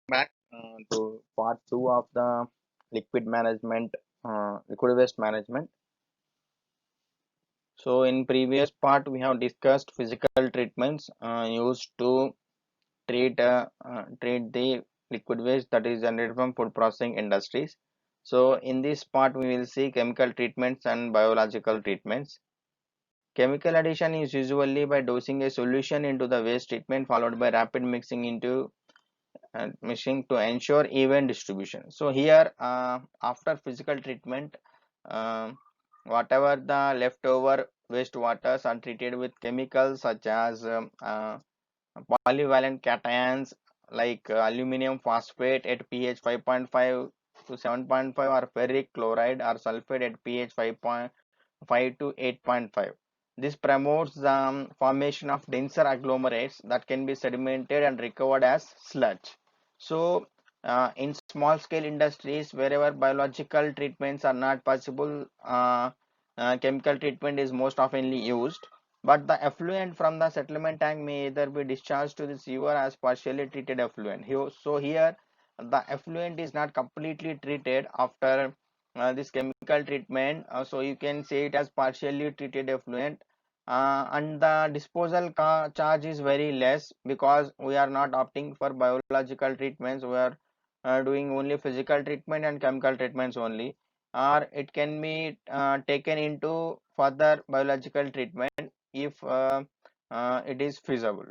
Back to part 2 of the liquid waste management. So in previous part we have discussed physical treatments used to treat the liquid waste that is generated from food processing industries. So in this part we will see chemical treatments and biological treatments. Chemical addition is usually by dosing a solution into the waste treatment followed by rapid mixing into and mixing to ensure even distribution. So here after physical treatment, uh, whatever the leftover wastewaters are treated with chemicals such as polyvalent cations like aluminum phosphate at pH 5.5 to 7.5 or ferric chloride or sulfate at pH 5.5 to 8.5. This promotes the formation of denser agglomerates that can be sedimented and recovered as sludge. So, in small scale industries, wherever biological treatments are not possible, chemical treatment is most oftenly used. But the effluent from the settlement tank may either be discharged to the sewer as partially treated effluent. So here, the effluent is not completely treated after this chemical treatment. So you can say it as partially treated effluent. And the disposal charge is very less because we are not opting for biological treatments. We are doing only physical treatment and chemical treatments only, or it can be taken into further biological treatment if it is feasible.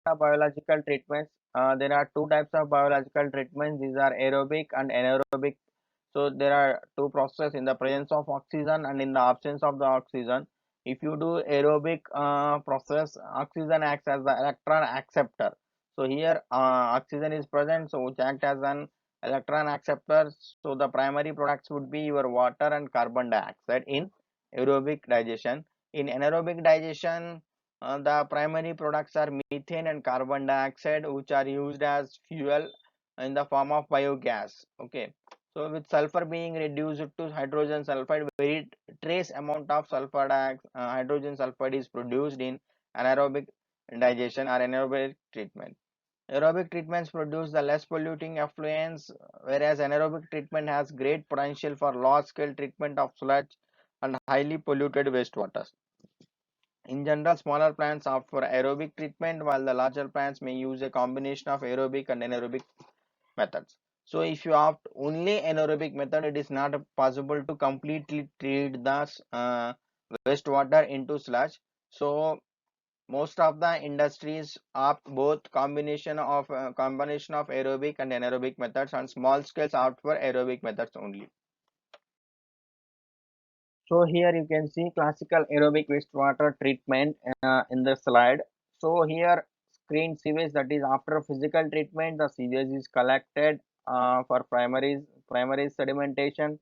Biological treatments, there are two types of biological treatments. These are aerobic and anaerobic. So there are two processes in the presence of oxygen and in the absence of the oxygen. If you do aerobic process, oxygen acts as the electron acceptor. So here oxygen is present, so which act as an electron acceptor. So the primary products would be your water and carbon dioxide in aerobic digestion. In anaerobic digestion, the primary products are methane and carbon dioxide, which are used as fuel in the form of biogas. Okay, so with sulfur being reduced to hydrogen sulfide, very trace amount of hydrogen sulfide is produced in anaerobic digestion or anaerobic treatment. Aerobic treatments produce the less polluting effluents, whereas anaerobic treatment has great potential for large scale treatment of sludge and highly polluted wastewaters. In general, smaller plants opt for aerobic treatment, while the larger plants may use a combination of aerobic and anaerobic methods. So if you opt only anaerobic method, it is not possible to completely treat the wastewater into sludge. So most of the industries opt both combination of aerobic and anaerobic methods, and small scales opt for aerobic methods only. So here you can see classical aerobic wastewater treatment in the slide. So here screened sewage, that is after physical treatment, the sewage is collected for primary sedimentation.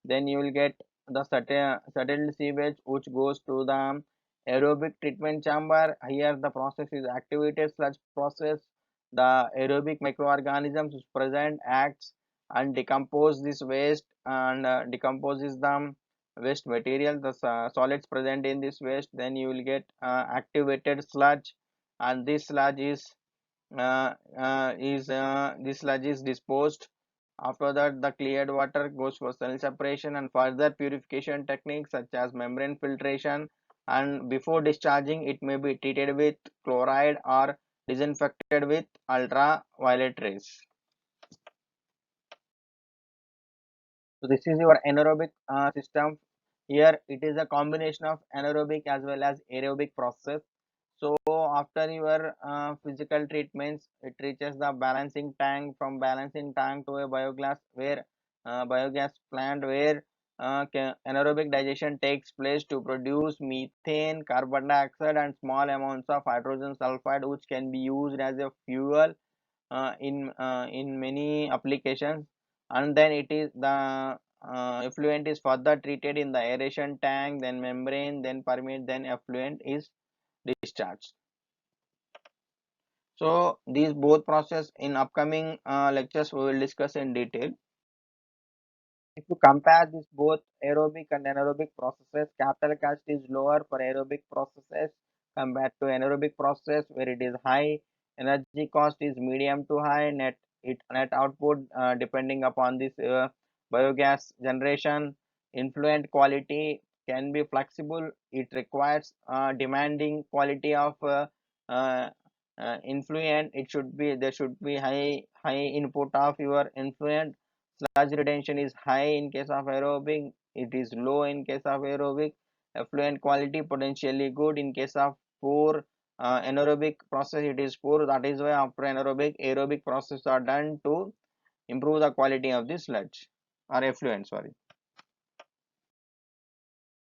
Then you will get the settled sewage which goes to the aerobic treatment chamber. Here the process is activated sludge process. The aerobic microorganisms is present acts and decompose this waste and decomposes the waste material, the solids present in this waste. Then you will get activated sludge, and this sludge is disposed. After that, the cleared water goes for cell separation and further purification techniques such as membrane filtration, and before discharging it may be treated with chloride or disinfected with ultraviolet rays. So this is your anaerobic system. Here it is a combination of anaerobic as well as aerobic process. So after your physical treatments, it reaches the balancing tank. From balancing tank to a biogas plant where anaerobic digestion takes place to produce methane, carbon dioxide, and small amounts of hydrogen sulfide, which can be used as a fuel in many applications. And then it is the effluent is further treated in the aeration tank, then membrane, then permeate, then effluent is discharged. So these both process in upcoming lectures we will discuss in detail. If you compare this both aerobic and anaerobic processes, capital cost is lower for aerobic processes compared to anaerobic process where it is high energy cost is medium to high net output depending upon this biogas generation. Influent quality can be flexible. It requires demanding quality of influent. It should be there should be high input of your influent. Sludge retention is high in case of aerobic. It is low in case of aerobic. Effluent quality potentially good in case of poor anaerobic process. It is poor. That is why after anaerobic, aerobic process are done to improve the quality of the sludge or effluent. Sorry.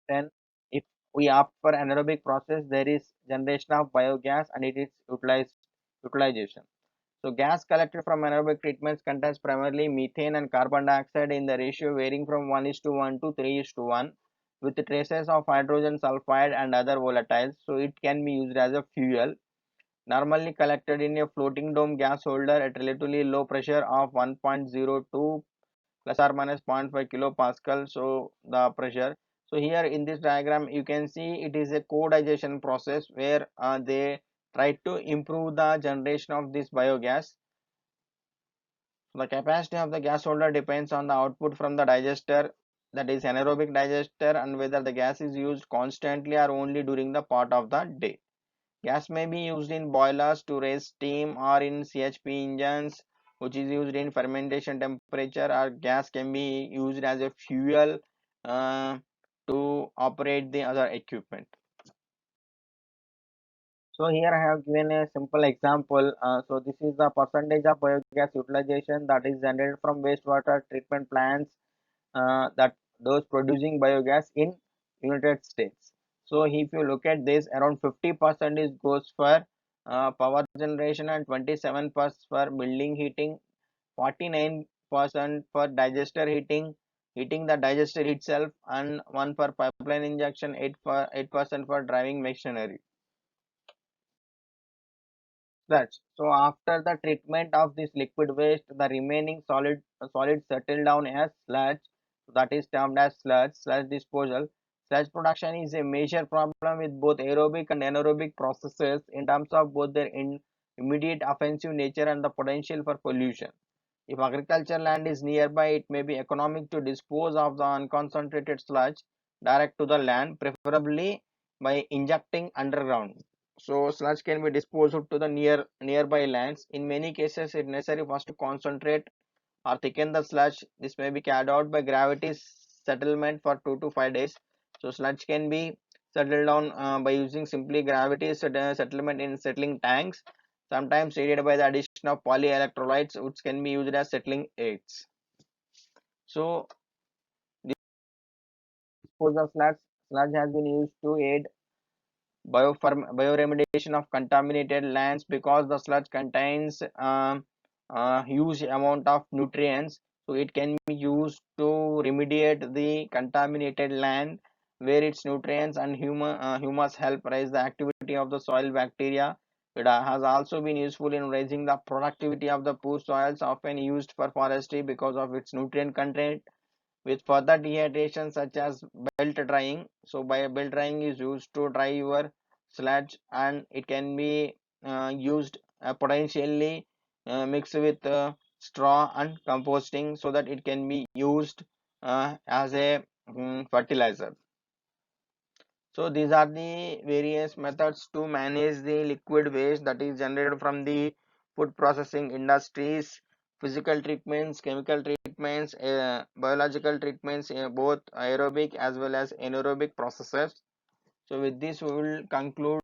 Then if we opt for anaerobic process, there is generation of biogas and it is utilization. So gas collected from anaerobic treatments contains primarily methane and carbon dioxide in the ratio varying from 1:1 to 3:1 with traces of hydrogen sulfide and other volatiles. So it can be used as a fuel. Normally collected in a floating dome gas holder at relatively low pressure of 1.02 plus or minus zero point 0.5 kilopascal. So the pressure. So here in this diagram you can see it is a co-digestion process where they try to improve the generation of this biogas. The capacity of the gas holder depends on the output from the digester, that is anaerobic digester, and whether the gas is used constantly or only during the part of the day. Gas may be used in boilers to raise steam or in CHP engines which is used in fermentation temperature, or gas can be used as a fuel uh, to operate the other equipment. So here I have given a simple example. So this is the percentage of biogas utilization that is generated from wastewater treatment plants that those producing biogas in United States. So if you look at this, around 50% is goes for power generation and 27% for building heating, 49% for digester heating the digester itself, and 1 for pipeline injection, 8% for driving machinery. Sludge. So after the treatment of this liquid waste, the remaining solid settle down as sludge. That is termed as sludge disposal. Sludge production is a major problem with both aerobic and anaerobic processes in terms of both their immediate offensive nature and the potential for pollution. If agriculture land is nearby, it may be economic to dispose of the unconcentrated sludge direct to the land, preferably by injecting underground. So sludge can be disposed to the nearby lands. In many cases, it is necessary first to concentrate or thicken the sludge. This may be carried out by gravity settlement for 2 to 5 days. So sludge can be settled down by using simply gravity settlement in settling tanks, sometimes aided by the addition of polyelectrolytes which can be used as settling aids. So disposal of sludge has been used to aid bioremediation of contaminated lands because the sludge contains huge amount of nutrients, so it can be used to remediate the contaminated land where its nutrients and humus help raise the activity of the soil bacteria. It has also been useful in raising the productivity of the poor soils often used for forestry because of its nutrient content, with further dehydration such as belt drying. So by belt drying is used to dry your sludge, and it can be used potentially mixed with straw and composting so that it can be used as a fertilizer. So these are the various methods to manage the liquid waste that is generated from the food processing industries: physical treatments, chemical treatments, biological treatments, both aerobic as well as anaerobic processes. So with this we will conclude,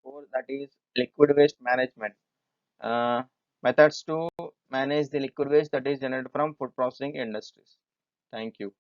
that is liquid waste management. Uh, Methods to manage the liquid waste that is generated from food processing industries. Thank you.